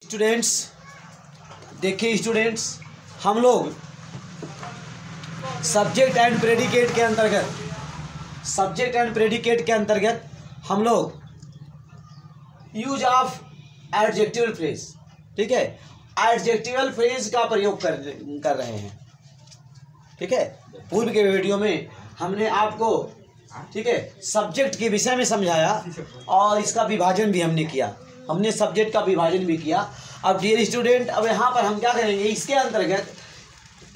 Students देखिए students, हम लोग सब्जेक्ट एंड प्रेडिकेट के अंतर्गत हम लोग यूज ऑफ एडजेक्टिवल फ्रेज, ठीक है, एडजेक्टिवल फ्रेज का प्रयोग कर रहे हैं। ठीक है, पूर्व के वीडियो में हमने आपको, ठीक है, सब्जेक्ट के विषय में समझाया और इसका विभाजन भी हमने किया, हमने सब्जेक्ट का विभाजन भी किया। अब डियर स्टूडेंट, अब यहाँ पर हम क्या करेंगे, इसके अंतर्गत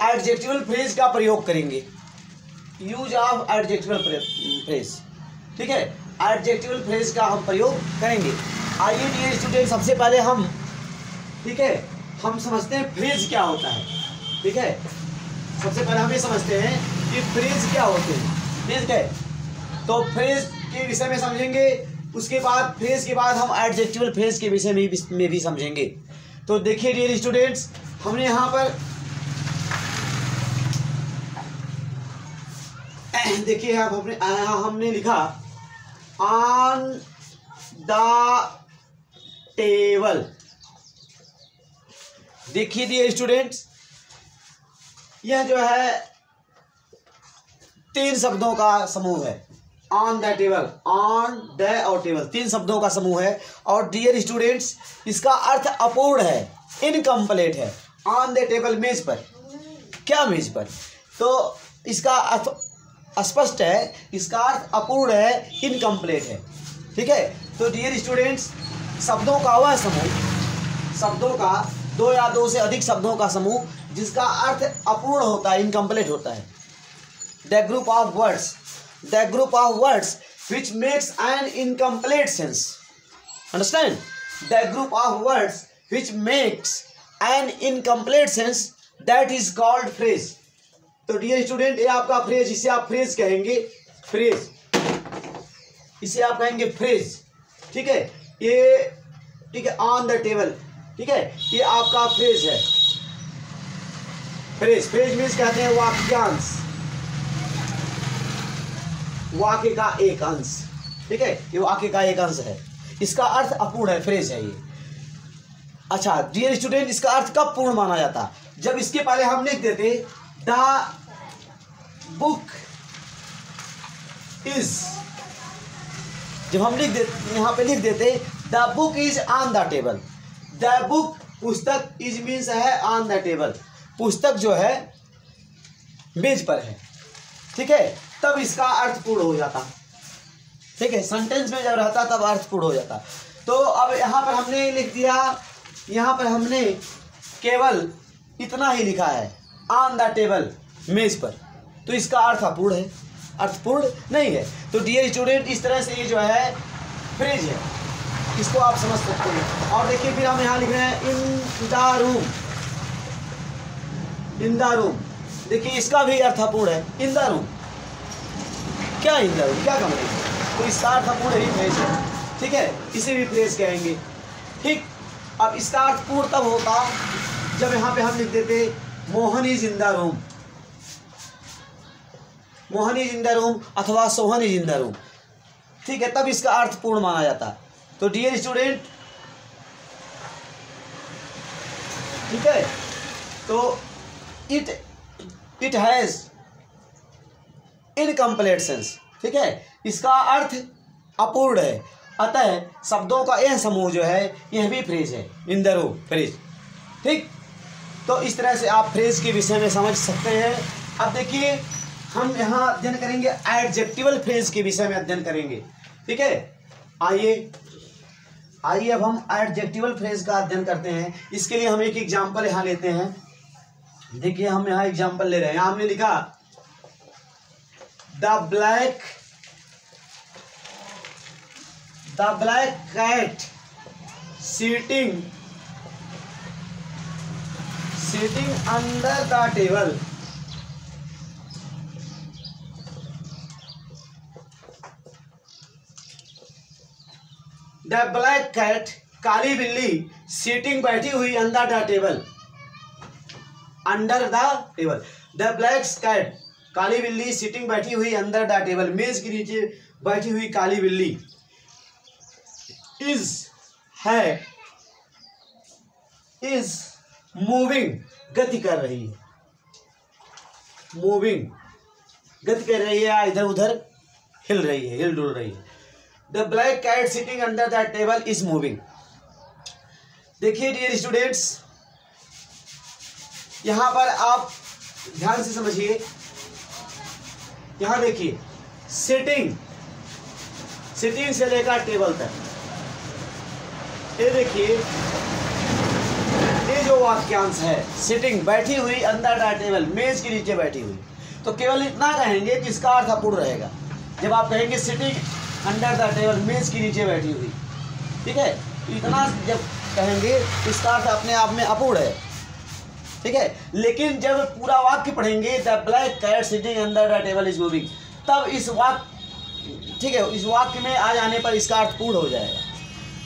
एडजेक्टिवल फ्रेज का प्रयोग करेंगे, यूज ऑफ एडजेक्टिवल फ्रेज। ठीक है, एडजेक्टिवल फ्रेज का हम प्रयोग करेंगे। आइए डियर स्टूडेंट, सबसे पहले हम, ठीक है, हम समझते हैं फ्रेज क्या होता है। ठीक है, सबसे पहले हम ये समझते हैं कि फ्रेज क्या होते हैं। ठीक है, तो फ्रेज के विषय में समझेंगे, उसके बाद फ्रेज के बाद हम एडजेक्टिवल फ्रेज के विषय में भी समझेंगे। तो देखिए डियर स्टूडेंट्स, हमने यहाँ पर देखिए हमने लिखा ऑन द टेबल। देखिए डियर स्टूडेंट्स, यह जो है 3 शब्दों का समूह है। On the table, on the और टेबल 3 शब्दों का समूह है। और डियर स्टूडेंट्स, इसका अर्थ अपूर्ण है, इनकम्प्लीट है। ऑन द टेबल, मेज पर। क्या मेज पर? तो इसका अर्थ स्पष्ट है, इसका अर्थ अपूर्ण है, इनकम्प्लीट है। ठीक है, तो डियर स्टूडेंट्स, शब्दों का वह समूह, शब्दों का 2 या 2 से अधिक शब्दों का समूह जिसका अर्थ अपूर्ण होता है, इनकम्प्लीट होता है। The group of words which makes an incomplete sense. Understand? The group of words which makes an incomplete sense, that is called phrase. तो डियर स्टूडेंट, ये आपका फ्रेज, इसे आप फ्रेज कहेंगे, फ्रेज, इसे आप कहेंगे फ्रेज। ठीक है, ये, ठीक है, ऑन द टेबल, ठीक है, ये आपका फ्रेज है। फ्रेज मीन्स कहते हैं वाक्यांश, वाक्य का एक अंश। ठीक है, ये वाक्य का एक अंश है, इसका अर्थ अपूर्ण है, फ्रेज है ये। अच्छा डियर स्टूडेंट, इसका अर्थ कब पूर्ण माना जाता? जब इसके पहले हम लिख देते द बुक इज, जब हम यहाँ पे लिख देते the book is on the table. The book, पुस्तक, इज मीन्स है ऑन द टेबल, पुस्तक जो है मेज पर है। ठीक है, तब इसका अर्थ पूर्ण हो जाता। ठीक है, सेंटेंस में जब रहता तब अर्थ पूर्ण हो जाता। तो अब यहाँ पर हमने लिख दिया, यहाँ पर हमने केवल इतना ही लिखा है, ऑन द टेबल, मेज पर, तो इसका अर्थ अपूर्ण है, अर्थपूर्ण नहीं है। तो डियर स्टूडेंट, इस तरह से ये जो है फ्रेज है, इसको आप समझ सकते हैं। और देखिए फिर हम यहाँ लिख रहे हैं इन the room, in the room, देखिए इसका भी अर्थ अपूर्ण है, इन द रूम। क्या इन द रूम, क्या कमरे में, तो इसका अर्थ अपूर्ण ही फ्रेज है। ठीक है, इसे भी फ्रेज कहेंगे। ठीक, अब इसका अर्थ पूर्ण तब होता जब यहाँ पे हम लिख देते Mohan is in the room, Mohan is in the room अथवा Sohan is in the room. ठीक है, तब इसका अर्थ पूर्ण माना जाता। तो डियर स्टूडेंट, ठीक है, तो इट हैज इनकम्प्लीट सेंस। ठीक है, इसका अर्थ अपूर्ण है, अतः शब्दों का यह समूह जो है यह भी फ्रेज है, इन द रूम, फ्रेज। ठीक, तो इस तरह से आप फ्रेज के विषय में समझ सकते हैं। अब देखिए, हम यहाँ अध्ययन करेंगे एडजेक्टिवल फ्रेज के विषय में अध्ययन करेंगे। ठीक है, आइए अब हम एडजेक्टिवल फ्रेज का अध्ययन करते हैं। इसके लिए हम एक एग्जाम्पल यहाँ लेते हैं। देखिए हम यहाँ एग्जाम्पल ले रहे हैं। हमने लिखा the black cat sitting under the table. The black cat, काली बिल्ली, सीटिंग, बैठी हुई, under the table, under the table. The black cat, काली बिल्ली, सीटिंग, बैठी हुई, अंडर द टेबल, मेज के नीचे बैठी हुई काली बिल्ली। इज, है, इज मूविंग, गति कर रही है, मूविंग गति कर रही है या इधर उधर हिल रही है, हिल डुल रही है। The black cat sitting under the table is moving. देखिए डियर स्टूडेंट्स, यहां पर आप ध्यान से समझिए, यहां देखिए सिटिंग, सिटिंग से लेकर टेबल तक, ये देखिए ये जो वाक्यांश है, सिटिंग बैठी हुई अंडर द टेबल, मेज के नीचे बैठी हुई, तो केवल इतना कहेंगे कि इसका अर्थ अपूर्ण रहेगा। जब आप कहेंगे सिटिंग अंडर द टेबल, मेज के नीचे बैठी हुई, ठीक है, तो इतना जब कहेंगे इसका अर्थ अपने आप में अपूर्ण है, ठीक है। लेकिन जब पूरा वाक्य पढ़ेंगे the black cat sitting under the table is moving, तब इस वाक्य, ठीक है, इस वाक्य में आ जाने पर इसका अर्थ पूर्ण हो जाएगा।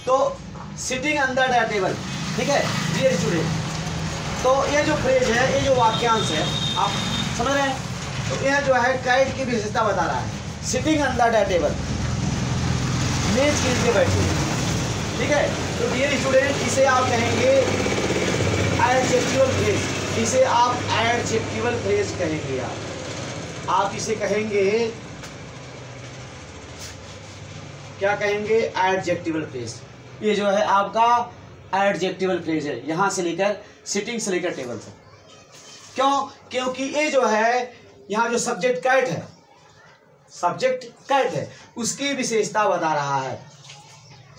तो सिटिंग अंडर द टेबल, ठीक है डियर स्टूडेंट, तो ये जो फ्रेज है, ये जो वाक्यांश है, आप समझ रहे हैं, तो यह जो है कैट की विशेषता बता रहा है। सिटिंग अंडर द टेबल, मेज के नीचे बैठी, ठीक है। तो डियर स्टूडेंट, इसे आप कहेंगे एडजेक्टिवल फ्रेज, इसे आप एडजेक्टिवल फ्रेज कहेंगे। आप इसे कहेंगे, क्या कहेंगे, एडजेक्टिवल फ्रेज। ये जो है आपका एडजेक्टिवल फ्रेज है, यहां से लेकर सिटिंग से लेकर टेबल तक। क्यों? क्योंकि ये जो है यहाँ जो सब्जेक्ट कैट है, सब्जेक्ट कैट है, उसकी विशेषता बता रहा है।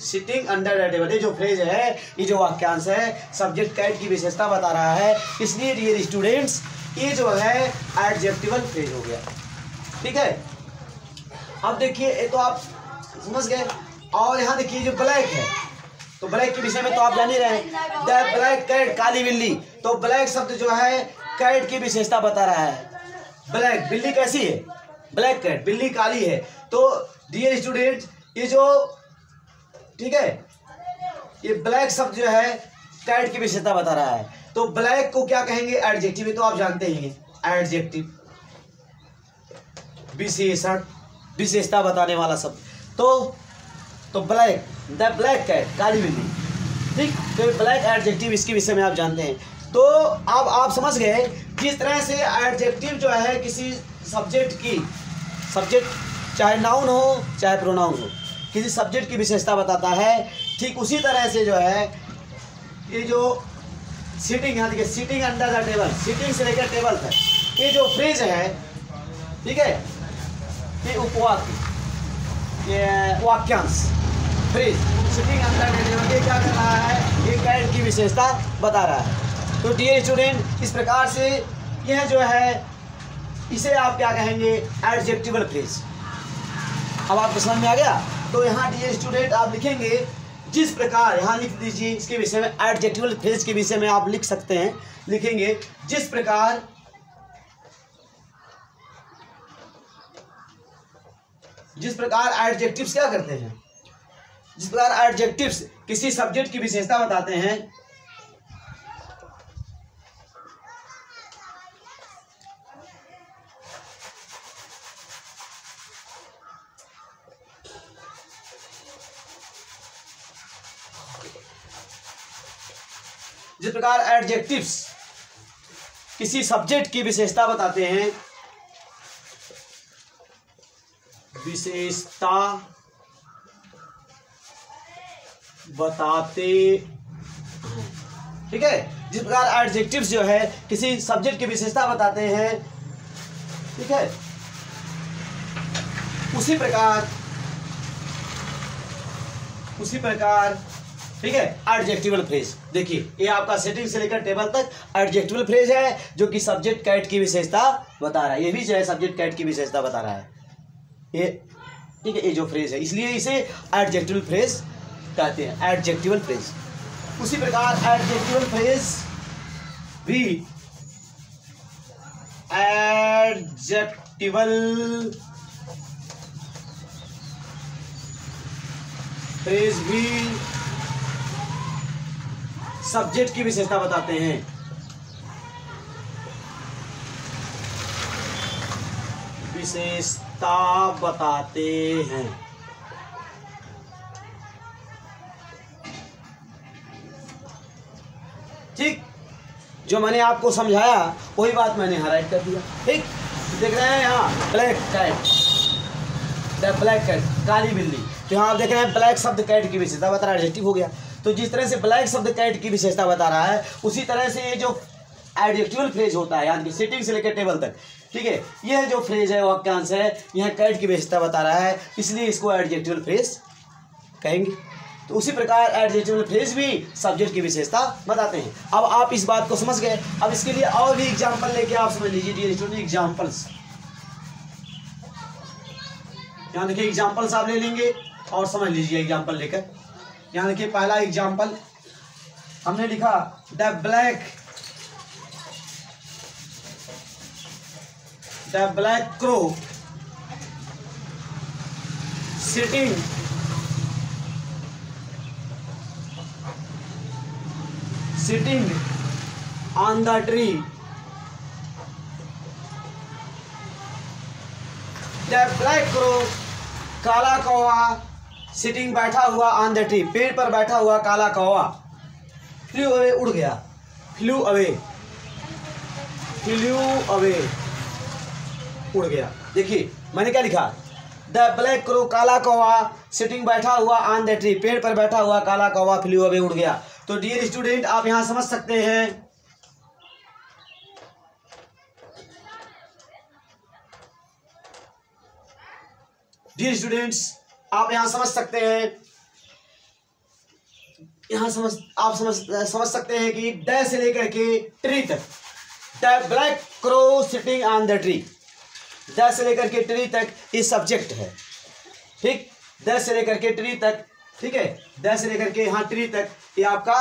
सिटिंग अंडर द टेबल, ये जो फ्रेज है, ये जो वाक्यांश है, सब्जेक्ट कैट की विशेषता बता रहा है। इसलिए डियर स्टूडेंट्स, ये जो है एडजेक्टिवल फ्रेज हो गया, ठीक है। अब देखिए, ये तो आप समझ गए। और यहाँ देखिए जो ब्लैक है, तो ब्लैक के विषय में तो आप जान ही रहे हैं, द ब्लैक कैट, काली बिल्ली। तो ब्लैक शब्द जो है कैट की विशेषता बता रहा है। ब्लैक, बिल्ली कैसी है, ब्लैक कैट, बिल्ली काली है। तो डियर स्टूडेंट, ये जो, ठीक है, ये ब्लैक शब्द जो है कैट की विशेषता बता रहा है। तो ब्लैक को क्या कहेंगे, एडजेक्टिव, ये तो आप जानते ही हैं, एडजेक्टिव, विशेषण, विशेषता बताने वाला शब्द। तो ब्लैक, द ब्लैक कैट, काली बिल्ली, ठीक। तो ब्लैक एडजेक्टिव, इसके विषय में आप जानते हैं। तो अब आप समझ गए किस तरह से एडजेक्टिव जो है किसी सब्जेक्ट की, सब्जेक्ट चाहे नाउन हो चाहे प्रोनाउन हो, किसी सब्जेक्ट की विशेषता बताता है। ठीक उसी तरह से जो है ये जो सिटिंग, यहाँ देखिए sitting under the table, sitting से लेकर टेबल तक, ये जो फ्रेज है, ठीक है, ये उपवाक्य, ये वाक्यांश, phrase, sitting under the table, ये क्या कर रहा है, ये कैट की विशेषता बता रहा है। तो डियर स्टूडेंट, इस प्रकार से यह जो है, इसे आप क्या कहेंगे, एडजेक्टिवल फ्रेज। अब आपको समझ में आ गया। तो यहाँ डियर स्टूडेंट आप लिखेंगे जिस प्रकार, यहाँ लिख दीजिए इसके विषय में, एडजेक्टिवल फ्रेज के विषय में आप लिख सकते हैं, लिखेंगे जिस प्रकार एडजेक्टिव्स क्या करते हैं, जिस प्रकार एडजेक्टिव्स किसी सब्जेक्ट की विशेषता बताते हैं, जिस प्रकार एडजेक्टिव्स किसी सब्जेक्ट की विशेषता बताते हैं, विशेषता बताते, ठीक है, जिस प्रकार एडजेक्टिव्स जो है किसी सब्जेक्ट की विशेषता बताते हैं, ठीक है, उसी प्रकार ठीक है, एडजेक्टिवल फ्रेज। देखिए ये आपका सेटिंग से लेकर टेबल तक एडजेक्टिवल फ्रेज है, जो कि सब्जेक्ट कैट की विशेषता बता रहा है। ये भी जो है सब्जेक्ट कैट की विशेषता बता रहा है, ये ठीक है, ये जो फ्रेज है, इसलिए इसे एडजेक्टिवल फ्रेज कहते हैं, एडजेक्टिवल फ्रेज। उसी प्रकार एडजेक्टिवल फ्रेज भी, एडजेक्टिवल फ्रेज भी सब्जेक्ट की विशेषता बताते हैं। विशेषता बताते हैं। ठीक, जो मैंने आपको समझाया वही बात मैंने हाईलाइट कर दिया। ठीक, देख रहे हैं यहाँ black cat, the black cat, काली बिल्ली। तो यहाँ आप देख रहे हैं ब्लैक शब्द कैट की विशेषता बता रहा है, एडजेक्टिव हो गया। तो जिस तरह से ब्लैक शब्द कैट की विशेषता बता रहा है, उसी तरह से ये जो एडजेक्टिवल फ्रेज होता है, यानी कि सिटिंग से लेकर टेबल तक, ठीक है, यह जो फ्रेज है वाक्यांश है, यह कैट की विशेषता बता रहा है, इसलिए इसको एडजेक्टिवल फ्रेज कहेंगे। तो उसी प्रकार एडजेक्टिवल फ्रेज भी सब्जेक्ट की विशेषता बताते हैं। अब आप इस बात को समझ गए। अब इसके लिए और भी एग्जाम्पल लेके आप समझ लीजिए डियर स्टूडेंट, एग्जाम्पल्स। यहाँ देखिए एग्जाम्पल्स आप ले लेंगे और समझ लीजिए एग्जाम्पल लेकर। यहाँ देखिए पहला एग्जाम्पल हमने लिखा, the black crow sitting on the tree. The black crow, काला कौवा, सिटिंग बैठा हुआ ऑन द ट्री, पेड़ पर बैठा हुआ काला कौवा, फ्लू अवे, उड़ गया, फ्लू अवे, उड़ गया। देखिए मैंने क्या लिखा, द ब्लैक क्रो, काला कौवा, सिटिंग बैठा हुआ ऑन द ट्री, पेड़ पर बैठा हुआ काला कौवा फ्लू अवे, उड़ गया। तो डियर स्टूडेंट आप यहां समझ सकते हैं, डियर स्टूडेंट्स आप यहां समझ सकते हैं, आप समझ सकते हैं कि द से लेकर के ट्री तक, the black crow sitting on the tree, the से लेकर के ट्री तक ये सब्जेक्ट है। ठीक, द से लेकर के ट्री तक, ठीक है, द से लेकर के यहाँ ट्री तक ये आपका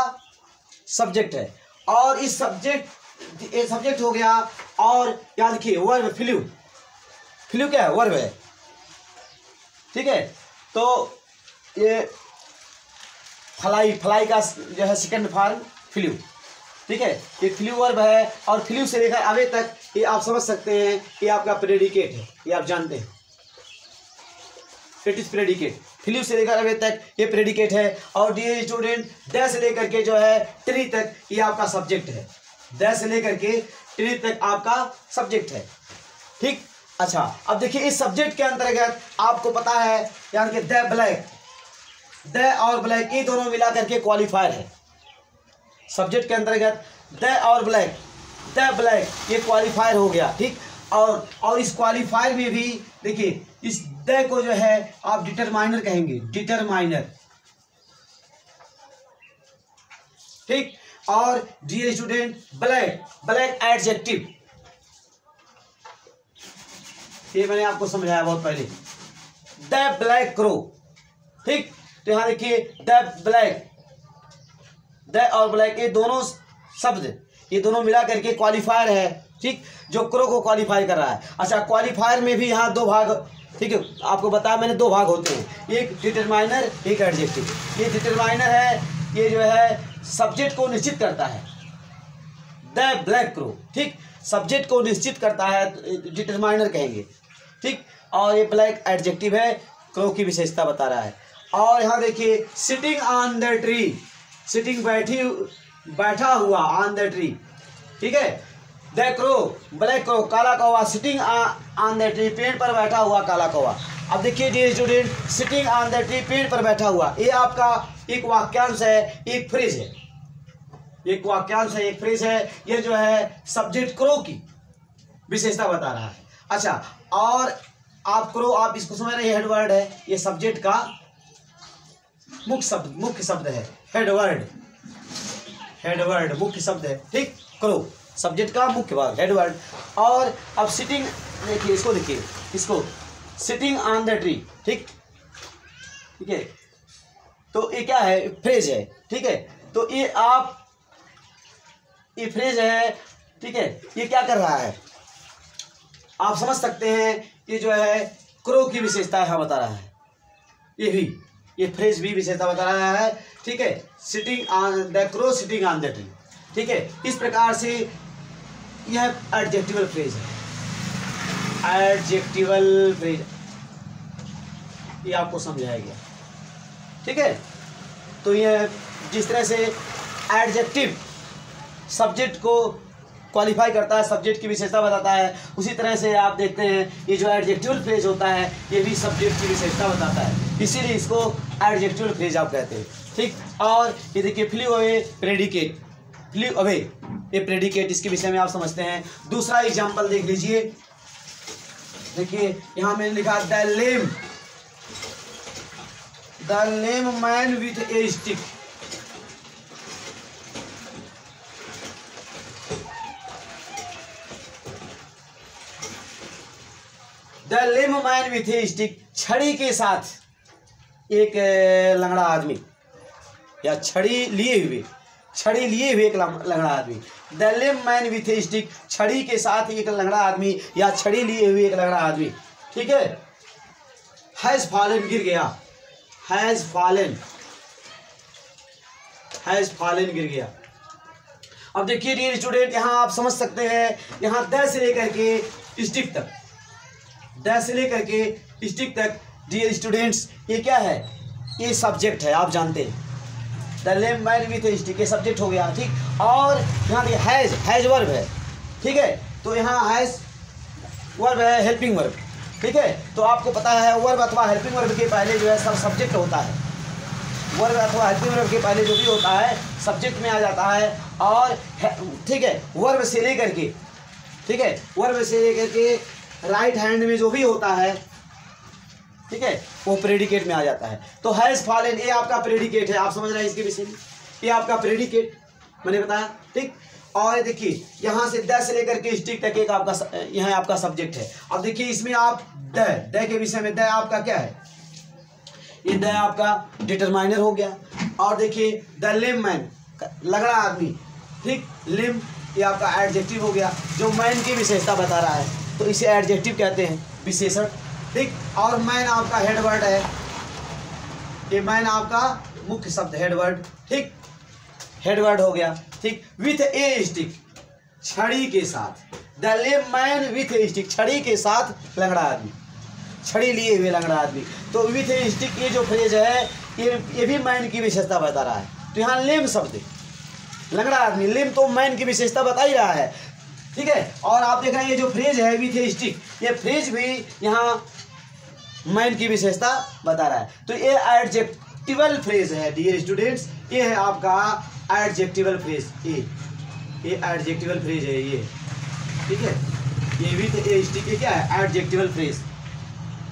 सब्जेक्ट है। और इस सब्जेक्ट, ये सब्जेक्ट हो गया। और याद रखिए वर्ब फ्लू, फ्लू क्या है, वर्ब है। ठीक है, तो ये फ्लाई का जो है सेकंड फॉर्म फ्लू, ठीक है, ये फ्लू वर्ब है। और फ्लू से लेकर अवे तक ये आप समझ सकते हैं, ये आपका प्रेडिकेट है, ये आप जानते हैं, इट इज प्रेडिकेट। फ्लू से लेकर अवे तक ये प्रेडिकेट है। और डियर स्टूडेंट द से लेकर के जो है ट्री तक ये आपका सब्जेक्ट है, द से लेकर के ट्री तक आपका सब्जेक्ट है। ठीक, अच्छा अब देखिए इस सब्जेक्ट के अंतर्गत आपको पता है, यानी कि द ब्लैक, द और ब्लैक ये दोनों मिला करके क्वालिफायर है। सब्जेक्ट के अंतर्गत द और ब्लैक, द ब्लैक ये क्वालिफायर हो गया। ठीक, और इस क्वालिफायर में भी देखिए इस द को जो है आप डिटरमाइनर कहेंगे, डिटरमाइनर। ठीक, और dear student black, black adjective, ये मैंने आपको समझाया बहुत पहले, द ब्लैक क्रो। ठीक, तो यहां देखिए द ब्लैक, द और ब्लैक ये दोनों शब्द, ये दोनों मिला करके क्वालिफायर है। ठीक, जो क्रो को क्वालिफाई कर रहा है। अच्छा क्वालिफायर में भी यहाँ दो भाग, ठीक है, आपको बताया मैंने, दो भाग होते हैं, एक डिटरमाइनर, एक एडजेक्टिव। ये डिटरमाइनर है, ये जो है सब्जेक्ट को निश्चित करता है, द ब्लैक क्रो। ठीक, सब्जेक्ट को निश्चित करता है, डिटरमाइनर कहेंगे। ठीक, और ये ब्लैक एडजेक्टिव है, क्रो की विशेषता बता रहा है। और यहाँ देखिए sitting on the tree, sitting बैठा हुआ ऑन द ट्री। ठीक है, द क्रो, ब्लैक क्रो, काला कौवा, सिटिंग ऑन द ट्री, पेड़ पर बैठा हुआ काला कौवा। अब देखिए dear student sitting on the tree, पेड़ पर बैठा हुआ, ये आपका एक वाक्यांश है, एक फ्रेज है, एक वाक्यांश है, एक फ्रेज है। ये जो है सब्जेक्ट क्रो की विशेषता बता रहा है। अच्छा, और आप क्रो, आप इसको समझ रहे हैं, हेडवर्ड है, ये सब्जेक्ट का मुख्य शब्द है, हेडवर्ड, हेडवर्ड मुख्य शब्द है। ठीक, क्रो सब्जेक्ट का मुख्य भाग, हेडवर्ड। और अब सिटिंग देखिए, इसको देखिए, इसको सिटिंग ऑन द ट्री। ठीक, ठीक है, तो ये क्या है, फ्रेज है। ठीक है, तो ये आप, ये फ्रेज है। ठीक है, ये क्या कर रहा है, आप समझ सकते हैं, ये जो है क्रो की विशेषता यहाँ बता रहा है, ये भी, ये फ्रेज भी विशेषता बता रहा है। ठीक है, sitting on the crow, sitting on the tree. ठीक है, इस प्रकार से यह एडजेक्टिवल फ्रेज है, एडजेक्टिवल फ्रेज, ये आपको समझाया गया। ठीक है, तो यह जिस तरह से एडजेक्टिव सब्जेक्ट को क्वालिफाई करता है, सब्जेक्ट की विशेषता बताता है। उसी तरह से आप देखते हैं ये जो एडजेक्टिवल फ्रेज होता है ये भी सब्जेक्ट की विशेषता बताता है, इसीलिए इसको एडजेक्टिवल फ्रेज आप कहते हैं। ठीक, और ये देखिए flu away predicate, flu away ये प्रेडिकेट, इसके विषय में आप समझते हैं। दूसरा एग्जाम्पल देख लीजिए, देखिए यहाँ मैंने लिखा the lame man with A stick. The lame man with A stick, छड़ी के साथ एक लंगड़ा आदमी या छड़ी लिए हुए एक लंगड़ा आदमी। The lame man with A stick, छड़ी के साथ एक लंगड़ा आदमी या छड़ी लिए हुए एक लंगड़ा आदमी। ठीक है, हैज फॉलन, गिर गया, हैज फॉलन गिर गया। अब देखिए डियर स्टूडेंट, यहाँ आप समझ सकते हैं, यहाँ द से लेकर के स्टिक तक, द से लेकर के स्टिक तक डियर स्टूडेंट्स ये क्या है, ये सब्जेक्ट है, आप जानते हैं। The lame man with A stick ये सब्जेक्ट हो गया। ठीक, और यहाँ देखिए हैज वर्ब है। ठीक है, तो यहाँ हैज वर्ब है, हेल्पिंग वर्ब। ठीक है, तो आपको पता है वर्ब अथवा हेल्पिंग वर्ब के पहले जो है सब सब्जेक्ट होता है। वर्ब अथवा हेल्पिंग वर्ब के पहले जो भी होता है सब्जेक्ट में आ जाता है। और ठीक है, वर्ब से लेकर के, ठीक है, वर्ब से लेकर के राइट हैंड में जो भी होता है, ठीक है, वो प्रेडिकेट में आ जाता है। तो हैज फॉलन ये आपका प्रेडिकेट है, आप समझ रहे हैं इसके विषय में, ये आपका प्रेडिकेट मैंने बताया। ठीक, और देखिए यहाँ से द से लेकर के स्टिक तक एक आपका यहाँ आपका सब्जेक्ट है। अब देखिए इसमें आप द के विषय में, द आपका क्या है, ये द आपका डिटरमाइनर हो गया। और देखिए द लिम मैन, लंगड़ा आदमी। ठीक, लिम ये आपका एडजेक्टिव हो गया जो मैन की विशेषता बता रहा है, तो इसे एडजेक्टिव कहते हैं, विशेषण। ठीक, और मैन आपका हेड वर्ड है, ये मैन आपका मुख्य शब्द हेड वर्ड। ठीक, हेड वर्ड हो गया। ठीक, विथ ए स्टिक, छड़ी के साथ, the lame man with A stick, छड़ी के साथ लंगड़ा आदमी, छड़ी लिए हुए लंगड़ा आदमी। तो विथ ए स्टिक ये जो फ्रेज है ये भी मैन की विशेषता बता रहा है। तो यहाँ लेम शब्द, लंगड़ा आदमी, लेम तो मैन की विशेषता बता ही रहा है। ठीक है, और आप देख रहे हैं ये जो फ्रेज है विथ ए स्टिक, ये फ्रेज भी यहाँ मैन की विशेषता बता रहा है। तो ये एडजेक्टिवल फ्रेज है डियर स्टूडेंट्स, ये है आपका एडजेक्टिवल फ्रेज, ये एडजेक्टिवल फ्रेज है ये। ठीक है, ये विथ ए स्टिक ये क्या है, एडजेक्टिवल फ्रेज।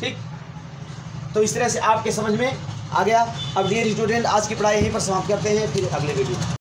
ठीक, तो इस तरह से आपके समझ में आ गया। अब डियर स्टूडेंट आज की पढ़ाई यहीं पर समाप्त करते हैं, फिर अगले वीडियो।